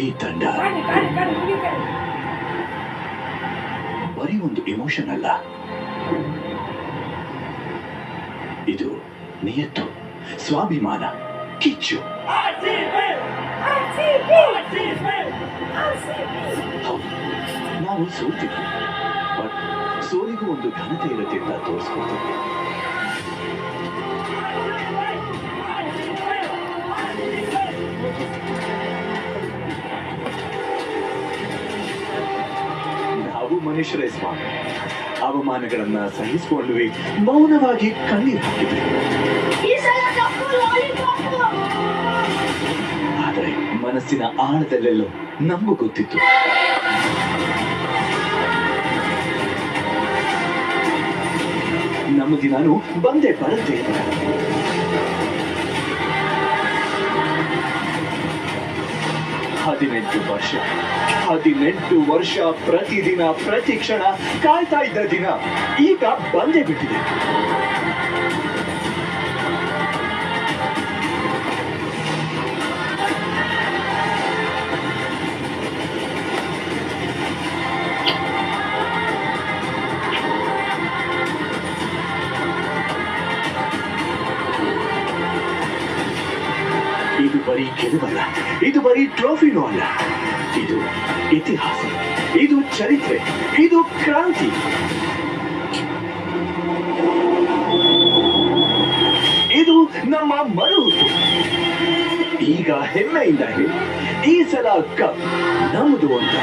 ಈ ತಂಡ ಬರೀ ಒಂದು ಇಮೋಷನ್ ಅಲ್ಲ, ಇದು ನಿಯತ್ತು, ಸ್ವಾಭಿಮಾನ, ಕಿಚ್ಚು. ನಾವು ಸೋತಿದ್ವಿ, ಬಟ್ ಸೋಲಿಗೂ ಒಂದು ಘನತೆ ಇರುತ್ತೆ ಅಂತ ತೋರಿಸ್ಕೊಡ್ತೀವಿ. ನಾವು ಮನುಷ್ಯರೇ ಸ್ವಾಮಿ, ಅವಮಾನಗಳನ್ನ ಸಹಿಸಿಕೊಂಡ್ವಿ, ಮೌನವಾಗಿ ಕಣ್ಣೀರು ಹಾಕಿದ್ವಿ. ಆದರೆ ಮನಸ್ಸಿನ ಆಳದಲ್ಲೆಲ್ಲೋ ನಮಗೂ ಗೊತ್ತಿತ್ತು, ನಮ್ಮ ದಿನಾನು ಬಂದೇ ಬರುತ್ತೆ. 18 ವರ್ಷ ಪ್ರತಿದಿನ ಪ್ರತಿ ಕ್ಷಣ ಕಾಯ್ತಾ ಇದ್ದ ದಿನ ಈಗ ಬಂದೇ ಬಿಟ್ಟಿದೆ. ಇದು ಬರೀ ಗೆಲುವಲ್ಲ, ಇದು ಬರೀ ಟ್ರೋಫಿನೂ ಅಲ್ಲ, ಇದು ಇತಿಹಾಸ, ಇದು ಚರಿತ್ರೆ, ಇದು ಕ್ರಾಂತಿ. ಇದು ನಮ್ಮ ಮರುಹುಟ್ಟು. ಈಗ ಹೆಮ್ಮೆಯಿಂದ ಹೇಳಿ, ಈ ಸಲ ಕಪ್ ನಮ್ಮದು ಅಂತ.